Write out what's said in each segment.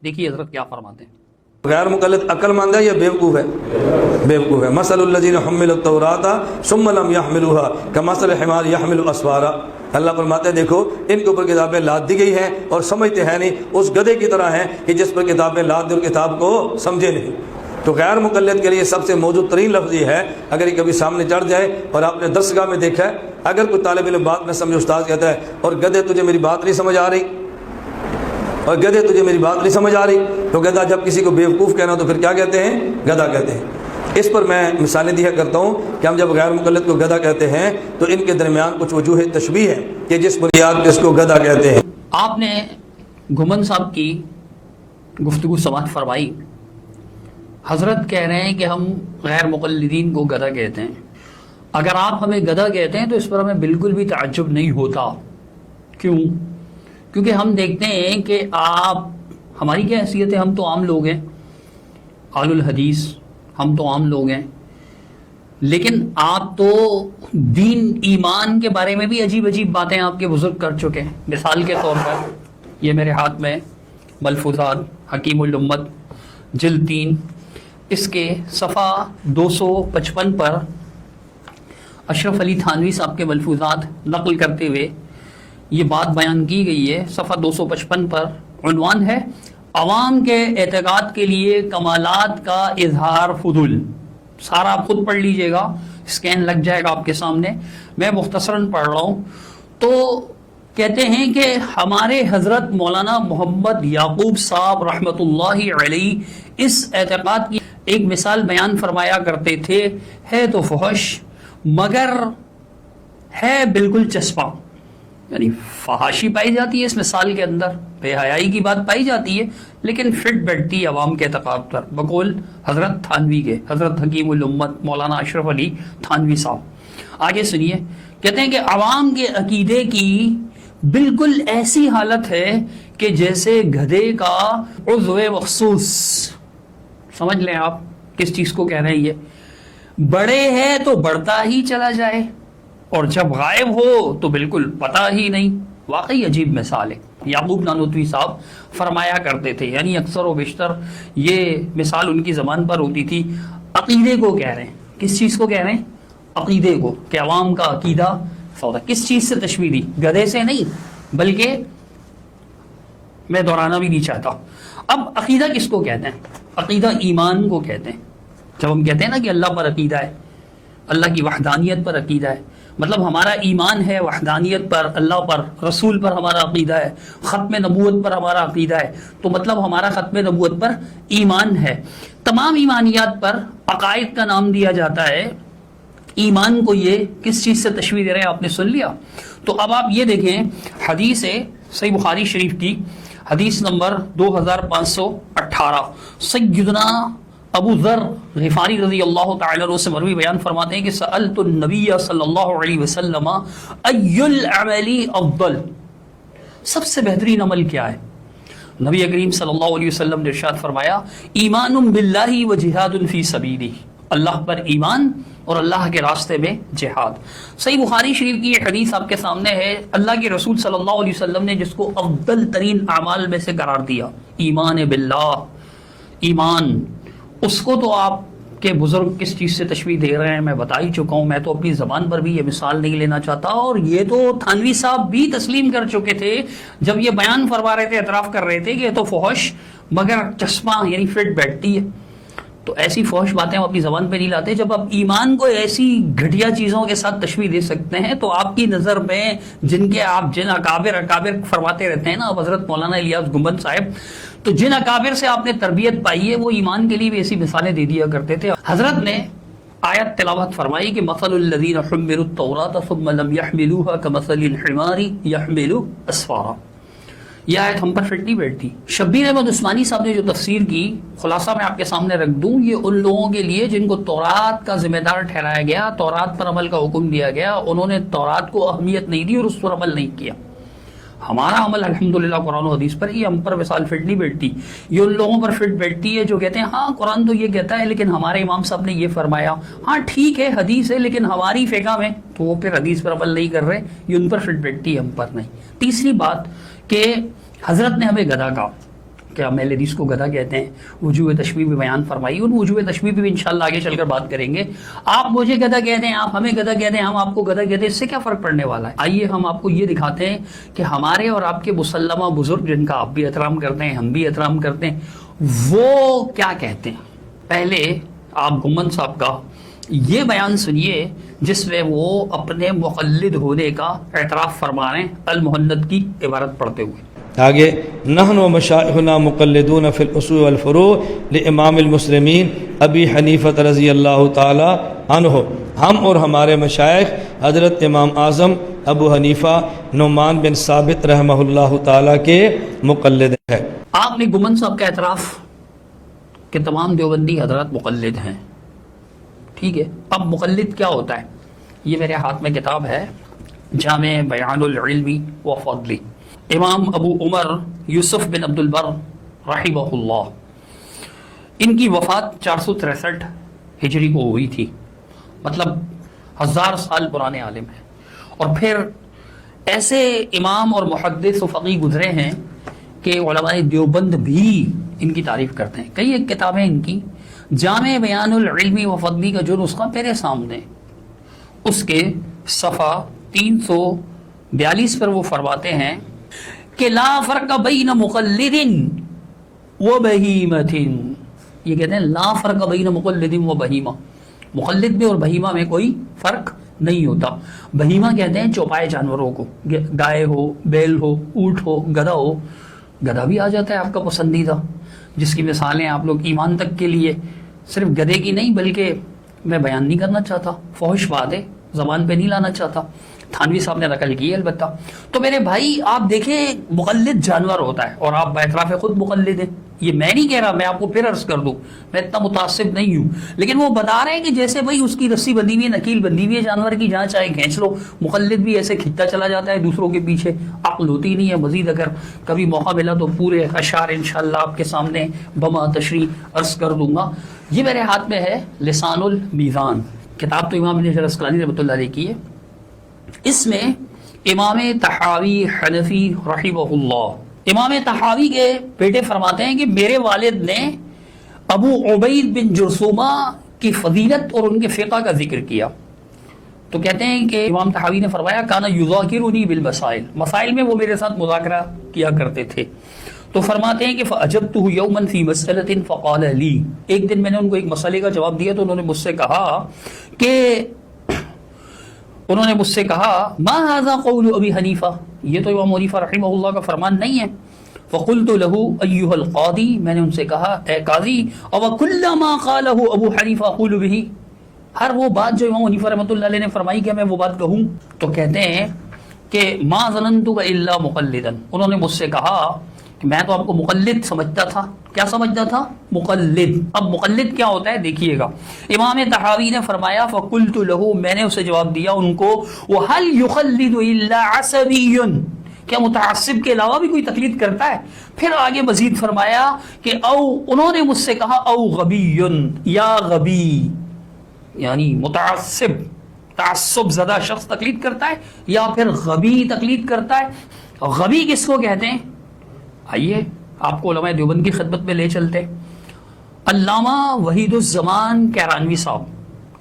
دیکھیے حضرت کیا فرماتے ہیں. غیر مقلد عقل مند ہے یا بیوقوف ہے؟ بیوقوف ہے. مثل الذین حملوا التوراۃ ثم لم يحملوها كمثل الحمار يحمل اسفارا. اللہ فرماتے ہیں دیکھو ان کے اوپر کتابیں لاد دی گئی ہیں اور سمجھتے ہیں نہیں، اس گدھے کی طرح ہیں کہ جس پر کتابیں لاد دی اور کتاب کو سمجھے نہیں. تو غیر مقلد کے لیے سب سے موجود ترین لفظ یہ ہے، اگر یہ کبھی سامنے چڑھ جائے اور آپ نے درسگاہ میں دیکھا ہے، اگر کوئی طالب علم بات نہ سمجھے، استاد کہتا ہے اور گدھے تجھے میری بات نہیں سمجھ آ رہی، اور گدھے تجھے میری بات نہیں سمجھ آ رہی، تو گدھا جب کسی کو بیوقوف کہنا تو پھر کیا کہتے ہیں؟ گدھا کہتے ہیں. اس پر میں مثالیں دیا کرتا ہوں کہ ہم جب غیر مقلد کو گدھا کہتے ہیں تو ان کے درمیان کچھ وجوہ تشبیہ ہے کہ جس بنیاد پہ اس کو گدھا کہتے ہیں. آپ نے گھمن صاحب کی گفتگو سماعت فرمائی. حضرت کہہ رہے ہیں کہ ہم غیر مقلدین کو گدھا کہتے ہیں. اگر آپ ہمیں گدھا کہتے ہیں تو اس پر ہمیں بالکل بھی تعجب نہیں ہوتا. کیوں؟ کیونکہ ہم دیکھتے ہیں کہ آپ، ہماری کیا حیثیت ہے؟ ہم تو عام لوگ ہیں، اہل الحدیث، ہم تو عام لوگ ہیں. لیکن آپ تو دین ایمان کے بارے میں بھی عجیب عجیب باتیں آپ کے بزرگ کر چکے ہیں. مثال کے طور پر یہ میرے ہاتھ میں ملفوظات حکیم الامت جلد 3، اس کے صفحہ 255 پر اشرف علی تھانوی صاحب کے ملفوظات نقل کرتے ہوئے یہ بات بیان کی گئی ہے. صفحہ 255 پر عنوان ہے عوام کے اعتقاد کے لیے کمالات کا اظہار فضول. سارا آپ خود پڑھ لیجئے گا، اسکین لگ جائے گا آپ کے سامنے، میں مختصراً پڑھ رہا ہوں. تو کہتے ہیں کہ ہمارے حضرت مولانا محمد یعقوب صاحب رحمۃ اللہ علیہ اس اعتقاد کی ایک مثال بیان فرمایا کرتے تھے، ہے تو فحش مگر ہے بالکل چسپاں. یعنی فحاشی پائی جاتی ہے اس مثال کے اندر، بے حیائی کی بات پائی جاتی ہے، لیکن فٹ بیٹھتی ہے عوام کے اعتقاد پر، بقول حضرت تھانوی کے، حضرت حکیم الامت مولانا اشرف علی تھانوی صاحب. آگے سنیے، کہتے ہیں کہ عوام کے عقیدے کی بالکل ایسی حالت ہے کہ جیسے گدھے کا عضو مخصوص. سمجھ لیں آپ کس چیز کو کہہ رہے ہیں. یہ بڑے ہے تو بڑھتا ہی چلا جائے اور جب غائب ہو تو بالکل پتہ ہی نہیں. واقعی عجیب مثال ہے. یعقوب نانوتوی صاحب فرمایا کرتے تھے، یعنی اکثر و بیشتر یہ مثال ان کی زبان پر ہوتی تھی. عقیدے کو کہہ رہے ہیں. کس چیز کو کہہ رہے ہیں؟ عقیدے کو، کہ عوام کا عقیدہ سودا. کس چیز سے تشبیہ دی؟ گدھے سے نہیں، بلکہ میں دہرانا بھی نہیں چاہتا. اب عقیدہ کس کو کہتے ہیں؟ عقیدہ ایمان کو کہتے ہیں. جب ہم کہتے ہیں نا کہ اللہ پر عقیدہ ہے، اللہ کی وحدانیت پر عقیدہ ہے، مطلب ہمارا ایمان ہے وحدانیت پر، اللہ پر، رسول پر ہمارا عقیدہ ہے، ختم نبوت پر ہمارا عقیدہ ہے، تو مطلب ہمارا ختم نبوت پر ایمان ہے. تمام ایمانیات پر عقائد کا نام دیا جاتا ہے. ایمان کو یہ کس چیز سے تشبیہ دے رہے ہیں؟ آپ نے سن لیا. تو اب آپ یہ دیکھیں، حدیث ہے صحیح بخاری شریف کی، حدیث نمبر 2518، سیدنا ابو ذر غفاری رضی اللہ تعالی عنہ سے مروی بیان فرماتے ہیں کہ سألت النبی صلی اللہ علیہ وسلم ای العمل افضل، سب سے بہترین عمل کیا ہے؟ نبی کریم صلی اللہ علیہ وسلم نے ارشاد فرمایا ایمان باللہ و جہاد فی سبیلہ، اللہ پر ایمان اور اللہ کے راستے میں جہاد. صحیح بخاری شریف کی یہ حدیث آپ کے سامنے ہے. اللہ کے رسول صلی اللہ علیہ وسلم نے جس کو افضل ترین اعمال میں سے قرار دیا، ایمان باللہ، ایمان، اس کو تو آپ کے بزرگ کس چیز سے تشبیہ دے رہے ہیں میں بتا ہی چکا ہوں. میں تو اپنی زبان پر بھی یہ مثال نہیں لینا چاہتا، اور یہ تو تھانوی صاحب بھی تسلیم کر چکے تھے جب یہ بیان فرما رہے تھے، اعتراف کر رہے تھے کہ یہ تو فحش مگر چشمہ یعنی فٹ بیٹھتی ہے. تو ایسی فحش باتیں ہم اپنی زبان پہ نہیں لاتے. جب آپ ایمان کو ایسی گھٹیا چیزوں کے ساتھ تشبیہ دے سکتے ہیں تو آپ کی نظر میں جن اکابر فرماتے رہتے ہیں نا، حضرت مولانا الیاس گنبد صاحب، تو جن اکابر سے آپ نے تربیت پائی ہے وہ ایمان کے لیے بھی ایسی مثالیں دے دیا کرتے تھے. حضرت نے آیت تلاوت فرمائی کہ مثل الذین حملوا التوراۃ ثم لم يحملوها كمثل الحمار يحمل اسفارا. یہ آیت ہم پر فٹ نہیں بیٹھتی. شبیر احمد عثمانی صاحب نے جو تفسیر کی، خلاصہ میں آپ کے سامنے رکھ دوں، یہ ان لوگوں کے لیے جن کو تورات کا ذمہ دار ٹھہرایا گیا، تورات پر عمل کا حکم دیا گیا، انہوں نے تورات کو اہمیت نہیں دی اور اس پر عمل نہیں کیا. ہمارا عمل الحمدللہ قرآن و حدیث پر، یہ ہم پر مثال فٹ نہیں بیٹھتی. یہ ان لوگوں پر فٹ بیٹھتی ہے جو کہتے ہیں ہاں قرآن تو یہ کہتا ہے لیکن ہمارے امام صاحب نے یہ فرمایا، ہاں ٹھیک ہے حدیث ہے لیکن ہماری فقہ میں تو وہ پھر حدیث پر عمل نہیں کر رہے. یہ ان پر فٹ بیٹھتی ہے، ہم پر نہیں. تیسری بات کہ حضرت نے ہمیں گدھا کہا. کہ ہم اہل حدیث کو گدھا کہتے ہیں، وجوہ تشبیہ بھی بیان فرمائی، ان وجوہ تشبیہ بھی انشاءاللہ آگے چل کر بات کریں گے۔ آپ مجھے گدھا کہتے ہیں، آپ ہمیں گدھا کہتے ہیں، ہم آپ کو گدھا کہتے ہیں، اس سے کیا فرق پڑنے والا ہے؟ آئیے ہم آپ کو یہ دکھاتے ہیں کہ ہمارے اور آپ کے مسلمہ بزرگ جن کا آپ بھی احترام کرتے ہیں، ہم بھی احترام کرتے ہیں، وہ کیا کہتے ہیں۔ پہلے آپ گمن صاحب کا یہ بیان سنیے جس میں وہ اپنے مقلد ہونے کا اعتراف فرما رہے ہیں المہند کی عبارت پڑھتے ہوئے۔ آگے نحن و مشائخنا مقلدون فی الاصول والفروع لامام المسلمین ابی حنیفہ رضی اللہ تعالی عنہ، ہم اور ہمارے مشائخ حضرت امام اعظم ابو حنیفہ نعمان بن ثابت رحمہ اللہ تعالی کے مقلد ہیں۔ آپ نے گمن صاحب کا اعتراف کہ تمام دیوبندی حضرات مقلد ہیں، ٹھیک ہے۔ اب مقلد کیا ہوتا ہے؟ یہ میرے ہاتھ میں کتاب ہے جامع بیان العلم و فضلی، امام ابو عمر یوسف بن عبد البر رحمہ اللہ، ان کی وفات 463 ہجری کو ہوئی تھی، مطلب 1000 سال پرانے عالم ہیں۔ اور پھر ایسے امام اور محدث و فقیہ گزرے ہیں کہ علماء دیوبند بھی ان کی تعریف کرتے ہیں۔ کئی ایک کتابیں ان کی، جامع بیان العلم و فضلی کا جو نسخہ میرے سامنے، اس کے صفحہ 342 پر وہ فرماتے ہیں کہ لا فرق بین مقلد و بہیمۃ، یہ کہتے ہیں لا فرق بین مقلد و بہیمہ، مقلد میں اور بہیمہ میں کوئی فرق نہیں ہوتا۔ بہیمہ کہتے ہیں چوپائے جانوروں کو، گائے ہو، بیل ہو، اونٹ ہو، گدھا ہو۔ گدھا بھی آ جاتا ہے آپ کا پسندیدہ، جس کی مثالیں آپ لوگ ایمان تک کے لیے، صرف گدھے کی نہیں بلکہ میں بیان نہیں کرنا چاہتا، فحش بات ہے، زبان پہ نہیں لانا چاہتا، تھانوی صاحب نے نقل کی ہے البتہ۔ تو میرے بھائی آپ دیکھیں مقلد جانور ہوتا ہے اور آپ باعتراف خود مقلد ہیں۔ یہ میں نہیں کہہ رہا، میں آپ کو پھر عرض کر دوں، میں اتنا متعصب نہیں ہوں، لیکن وہ بتا رہے ہیں کہ جیسے بھائی اس کی رسی بندھی ہوئی ہے، نکیل بندھی ہوئی ہے جانور کی، جہاں چاہے کھینچ لو، مقلد بھی ایسے کھنچتا چلا جاتا ہے دوسروں کے پیچھے، عقل ہوتی نہیں ہے۔ مزید اگر کبھی موقع ملا تو پورے اشعار انشاءاللہ آپ کے سامنے بما تشریح عرض کر دوں گا۔ یہ میرے ہاتھ میں ہے لسان المیزان، کتاب تو امام ابن حجر عسقلانی رحمۃ اللہ علیہ کی ہے۔ اس میں امام طحاوی حنفی رحمہ اللہ، امام طحاوی کے بیٹے فرماتے ہیں کہ میرے والد نے ابو عبید بن جرثومہ کی فضیلت اور ان کے فقہ کا ذکر کیا، تو کہتے ہیں کہ امام طحاوی نے فرمایا کانا یذاکرنی بالمسائل، مسائل میں وہ میرے ساتھ مذاکرہ کیا کرتے تھے۔ تو فرماتے ہیں کہ فاجبتہ یوما فی مسئلۃ فقال لی، ایک دن میں نے ان کو ایک مسئلے کا جواب دیا تو انہوں نے مجھ سے کہا ما ھذا قول ابی حنیفہ، یہ تو امام حنیفہ رحمہ اللہ کا فرمان نہیں ہے۔ فقلت له ایھا القاضی، میں نے ان سے کہا اے قاضی، او کل ما قالہ ابو حنیفہ اقول به، ہر وہ بات جو امام حنیفہ رحمۃ اللہ علیہ نے فرمائی کہ میں وہ بات کہوں؟ تو کہتے ہیں کہ ما ظننتک الا مقلدا، انہوں نے مجھ سے کہا کہ میں تو آپ کو مقلد سمجھتا تھا۔ کیا سمجھتا تھا؟ مقلد۔ اب مقلد کیا ہوتا ہے دیکھیے گا، امام طحاوی نے فرمایا فقلت له، میں نے اسے جواب دیا ان کو، وهل يقلد الا عصبی، کیا متعصب کے علاوہ بھی کوئی تقلید کرتا ہے؟ پھر آگے مزید فرمایا کہ او، انہوں نے مجھ سے کہا او غبی، یا غبی، یعنی متعصب تعصب زدہ شخص تقلید کرتا ہے یا پھر غبی تقلید کرتا ہے۔ غبی کس کو کہتے ہیں؟ آئیے آپ کو علماء دیوبند کی خدمت میں لے چلتے۔ علامہ وحید الزمان کیرانوی صاحب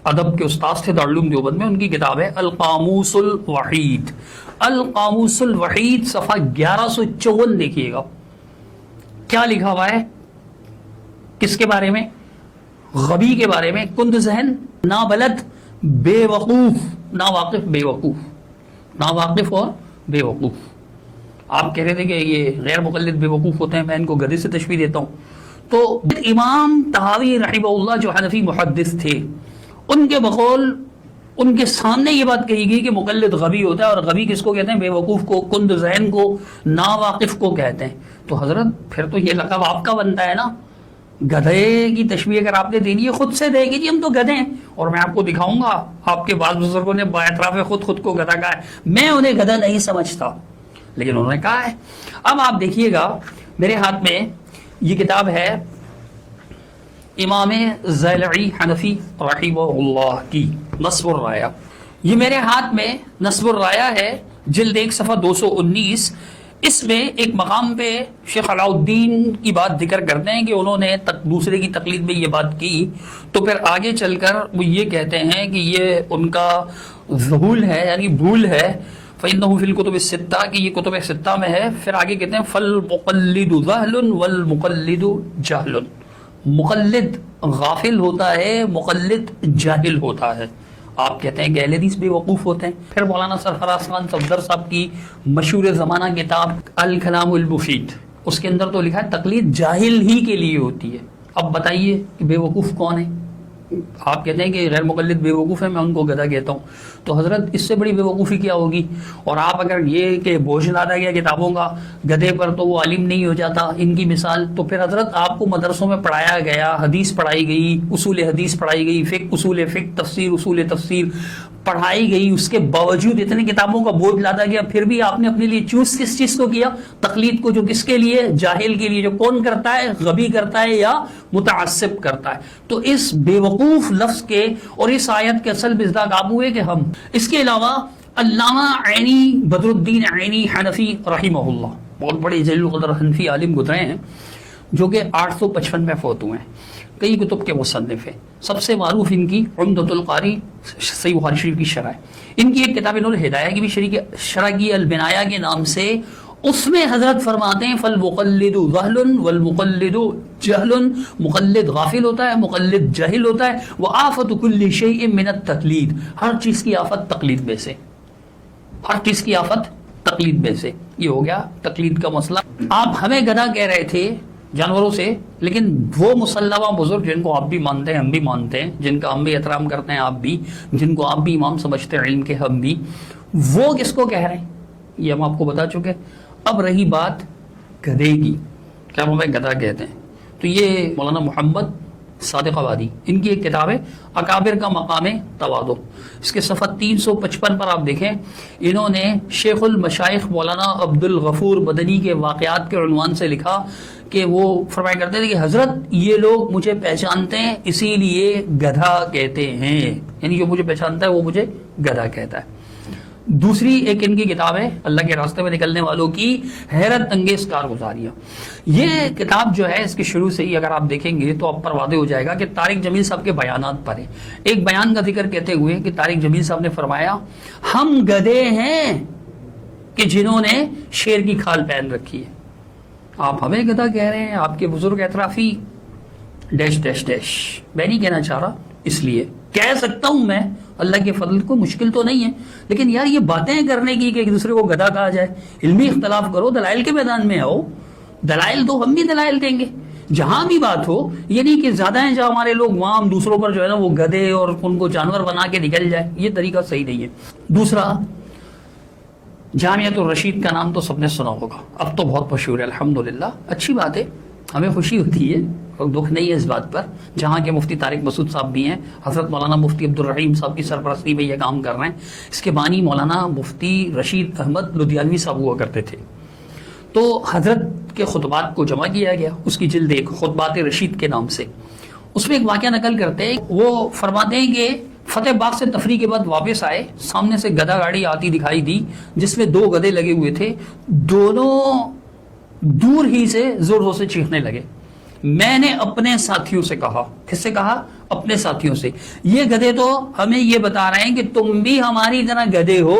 ادب کے استاذ تھے دارالعلوم دیوبند میں، ان کی کتاب ہے القاموس الوحید، القاموس الوحید صفحہ 1154 دیکھیے گا کیا لکھا ہوا ہے کس کے بارے میں؟ غبی کے بارے میں۔ کند ذہن، نابلد، بے وقوف، ناواقف، بے وقوف، ناواقف اور بے وقوف۔ آپ کہہ رہے تھے کہ یہ غیر مقلد بے وقوف ہوتے ہیں، میں ان کو گدھے سے تشبیہ دیتا ہوں۔ تو امام طحاوی رحمہ اللہ جو حنفی محدث تھے، ان کے بقول ان کے سامنے یہ بات کہی گئی کہ مقلد غبی ہوتا ہے، اور غبی کس کو کہتے ہیں؟ بے وقوف کو، کند ذہن کو، ناواقف کو کہتے ہیں۔ تو حضرت پھر تو یہ لقب آپ کا بنتا ہے نا، گدھے کی تشبیہ اگر آپ نے دینی ہے خود سے دے گی، جی ہم تو گدھے ہیں، اور میں آپ کو دکھاؤں گا آپ کے بعض بزرگوں نے باعتراف خود کو گدھا کہا ہے، میں انہیں گدھا نہیں سمجھتا، لیکن انہوں نے کہا ہے۔ اب آپ دیکھیے گا میرے ہاتھ میں یہ کتاب ہے امام زیلعی حنفی رحمہ اللہ کی نصب الرایہ، یہ میرے ہاتھ میں نصب الرایہ ہے، جلد 1 صفحہ 219، اس میں ایک مقام پہ شیخ علاؤالدین کی بات ذکر کرتے ہیں کہ انہوں نے دوسرے کی تقلید میں یہ بات کی، تو پھر آگے چل کر وہ یہ کہتے ہیں کہ یہ ان کا ذہول ہے، یعنی بھول ہے، فَإِنَّهُ فِي الْكُتُبِ السِّتَّةِ کہ یہ کتب ستہ میں ہے۔ پھر آگے کہتے ہیں فَالْمُقَلِّدُ ذَهْلٌ وَالْمُقَلِّدُ جَهْلٌ، مقلد غافل ہوتا ہے، مقلد جاہل ہوتا ہے۔ آپ کہتے ہیں کہ اہل حدیث بے وقوف ہوتے ہیں۔ پھر مولانا سرفراز خان صفدر صاحب کی مشہور زمانہ کتاب الکلام المفید، اس کے اندر تو لکھا ہے تقلید جاہل ہی کے لیے ہوتی ہے۔ اب بتائیے کہ بے وقوف کون ہے؟ آپ کہتے ہیں کہ غیر مقلد بے وقوف ہے، میں ان کو گدھا کہتا ہوں، تو حضرت اس سے بڑی بے وقوفی کیا ہوگی؟ اور آپ اگر یہ کہ بوجھ لادا گیا کتابوں کا گدھے پر تو وہ عالم نہیں ہو جاتا ان کی مثال، تو پھر حضرت آپ کو مدرسوں میں پڑھایا گیا، حدیث پڑھائی گئی، اصول حدیث پڑھائی گئی، فقہ اصول فقہ، تفسیر اصول تفسیر پڑھائی گئی، اس کے باوجود اتنے کتابوں کا بوجھ لادا گیا، پھر بھی آپ نے اپنے لیے چوز کس چیز کو کیا؟ تقلید کو، جو کس کے لیے؟ جاہل کے لیے، جو کون کرتا ہے؟ غبی کرتا ہے یا متعصب کرتا ہے۔ تو اس بے وقوف لفظ کے اور اس آیت کے اصل مصداق آپ ہوئے کہ ہم۔ اس کے علاوہ علامہ عینی بدر الدین عینی حنفی رحمہ اللہ، بہت بڑے جلیل القدر حنفی عالم گزرے ہیں، جو کہ 855 میں فوت ہوئے ہیں، کئی کتب کے مصنف ہیں۔ سب سے معروف ان کی عمدۃ القاری، صحیح بخاری شریف کی شرح ہے۔ ان کی ایک کتاب انہوں نے ہدایہ کی بھی شرح کی، البنایہ کے نام سے، اس میں حضرت فرماتے ہیں فالمقلد ذہل والمقلد جہل، مقلد غافل ہوتا ہے، مقلد جاہل ہوتا ہے، وآفت کل شیء من التقلید، ہر چیز کی آفت تقلید میں سے، ہر چیز کی آفت تقلید میں سے۔ یہ ہو گیا تقلید کا مسئلہ۔ آپ ہمیں گدھا کہہ رہے تھے جانوروں سے، لیکن وہ مسلمہ بزرگ جن کو آپ بھی مانتے ہیں، ہم بھی مانتے ہیں، جن کا ہم بھی احترام کرتے ہیں، آپ بھی، جن کو آپ بھی امام سمجھتے ہیں علم کے، ہم بھی، وہ کس کو کہہ رہے ہیں یہ ہم آپ کو بتا چکے۔ اب رہی بات گدھے کی، کیا ہمیں گدھا کہتے ہیں، تو یہ مولانا محمد صادق آبادی، ان کی ایک کتاب ہے اکابر کا مقام تواضع، اس کے صفحہ 355 پر آپ دیکھیں، انہوں نے شیخ المشائخ مولانا عبد الغفور مدنی کے واقعات کے عنوان سے لکھا کہ وہ فرمایا کرتے تھے کہ حضرت یہ لوگ مجھے پہچانتے ہیں اسی لیے گدھا کہتے ہیں، یعنی جو مجھے پہچانتا ہے وہ مجھے گدھا کہتا ہے۔ دوسری ایک ان کی کتاب ہے اللہ کے راستے میں نکلنے والوں کی حیرت انگیز کارگزاریاں۔ یہ کتاب جو ہے اس کے شروع سے ہی اگر آپ دیکھیں گے تو آپ پر واضح ہو جائے گا کہ طارق جمیل صاحب کے بیانات پر ہے۔ ایک بیان کا ذکر کہتے ہوئے کہ طارق جمیل صاحب نے فرمایا ہم گدھے ہیں کہ جنہوں نے شیر کی کھال پہن رکھی ہے۔ آپ ہمیں گدھا کہہ رہے ہیں، آپ کے بزرگ اعترافی ڈیش ڈیش ڈیش، میں نہیں کہنا چاہ رہا، اس لیے کہہ سکتا ہوں میں، اللہ کے فضل کو مشکل تو نہیں ہے، لیکن یار یہ باتیں کرنے کی کہ ایک دوسرے کو گدھا کہا جائے، علمی اختلاف کرو، دلائل کے میدان میں آؤ، دلائل دو، ہم بھی دلائل دیں گے جہاں بھی بات ہو، یہ نہیں کہ زیادہ ہیں جہاں ہمارے لوگ وہاں ہم دوسروں پر جو ہے نا وہ گدھے اور ان کو جانور بنا کے نکل جائے، یہ طریقہ صحیح نہیں ہے۔ دوسرا، جامعۃ الرشید کا نام تو سب نے سنا ہوگا، اب تو بہت مشہور ہے الحمدللہ، اچھی بات ہے، ہمیں خوشی ہوتی ہے اور دکھ نہیں ہے اس بات پر، جہاں کے مفتی طارق مسعود صاحب بھی ہیں، حضرت مولانا مفتی عبدالرحیم صاحب کی سرپرستی میں یہ کام کر رہے ہیں۔ اس کے بانی مولانا مفتی رشید احمد لدھیانوی صاحب ہوا کرتے تھے، تو حضرت کے خطبات کو جمع کیا گیا، اس کی جلد ایک خطبات رشید کے نام سے، اس میں ایک واقعہ نقل کرتے ہیں، وہ فرماتے ہیں کہ فتح باغ سے تفریح کے بعد واپس آئے، سامنے سے گدھا گاڑی آتی دکھائی دی جس میں 2 گدھے لگے ہوئے تھے، دونوں دور ہی سے زور زور سے چیخنے لگے۔ میں نے اپنے ساتھیوں سے کہا، کس سے کہا؟ اپنے ساتھیوں سے، یہ گدھے تو ہمیں یہ بتا رہے ہیں کہ تم بھی ہماری طرح گدھے ہو۔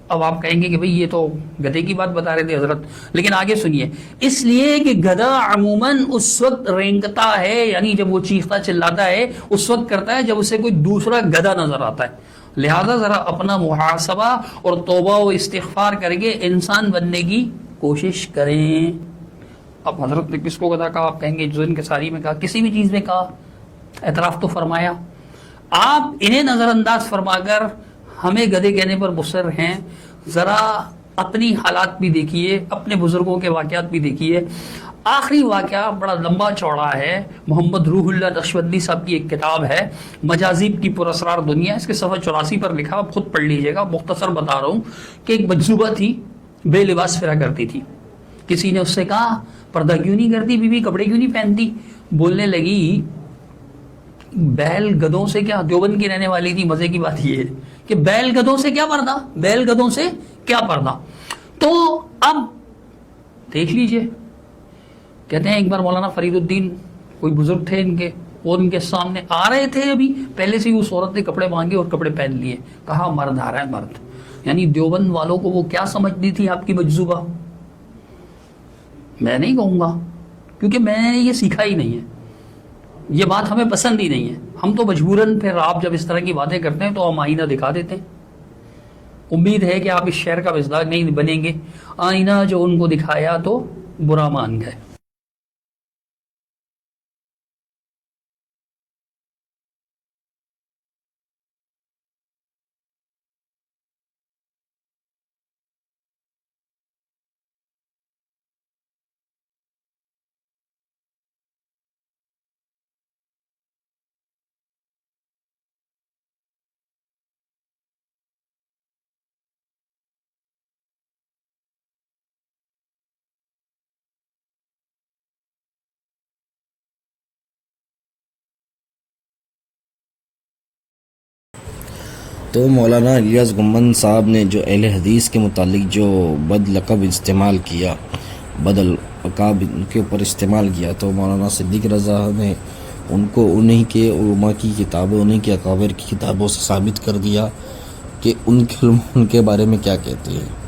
اب آپ کہیں گے کہ بھئی یہ تو گدھے کی بات بتا رہے تھے حضرت، لیکن آگے سنیے، اس لیے کہ گدھا عموماً اس وقت رینگتا ہے، یعنی جب وہ چیختا چلاتا ہے اس وقت کرتا ہے جب اسے کوئی دوسرا گدھا نظر آتا ہے، لہذا ذرا اپنا محاسبہ اور توبہ و استغفار کر کے انسان بننے کی کوشش کریں۔ اب حضرت نے کس کو گدھا کہا؟ آپ کہیں گے جو ان کے ساری میں کہا، کسی بھی چیز میں کہا، اعتراف تو فرمایا۔ آپ انہیں نظر انداز فرما کر ہمیں گدھے کہنے پر مصر ہیں، ذرا اپنی حالات بھی دیکھیے، اپنے بزرگوں کے واقعات بھی دیکھیے۔ آخری واقعہ بڑا لمبا چوڑا ہے، محمد روح اللہ نقشبندی صاحب کی ایک کتاب ہے مجازیب کی پراسرار دنیا، اس کے صفحہ 84 پر لکھا، آپ خود پڑھ لیجئے گا، مختصر بتا رہا ہوں کہ ایک مجذوبہ تھی، بے لباس پھرا کرتی تھی، کسی نے اس سے کہا پردہ کیوں نہیں کرتی بیوی، کپڑے کیوں نہیں پہنتی؟ بولنے لگی بیل گدوں سے کیا، دیوبند کی رہنے والی تھی، مزے کی بات یہ ہے کہ بیل گدوں سے کیا پردہ، بیل گدوں سے کیا پردہ؟ تو اب دیکھ لیجئے، کہتے ہیں ایک بار مولانا فرید الدین کوئی بزرگ تھے ان کے، وہ ان کے سامنے آ رہے تھے، ابھی پہلے سے ہی اس عورت نے کپڑے مانگے اور کپڑے پہن لیے، کہا مرد آ رہا ہے مرد۔ یعنی دیوبند والوں کو وہ کیا سمجھتی تھی آپ کی مجذوبہ؟ میں نہیں کہوں گا، کیونکہ میں نے یہ سیکھا ہی نہیں ہے، یہ بات ہمیں پسند ہی نہیں ہے۔ ہم تو مجبوراً پھر آپ جب اس طرح کی باتیں کرتے ہیں تو ہم آئینہ دکھا دیتے ہیں۔ امید ہے کہ آپ اس شعر کا مصداق نہیں بنیں گے، آئینہ جو ان کو دکھایا تو برا مان گئے۔ تو مولانا الیاس گنبد صاحب نے جو اہل حدیث کے متعلق جو بد لقب استعمال کیا، بد القاب ان کے اوپر استعمال کیا، تو مولانا صدیق رضا نے ان کو انہی کے علماء کی کتابوں، انہی کے اکابر کی کتابوں سے ثابت کر دیا کہ ان کے علماء ان کے بارے میں کیا کہتے ہیں۔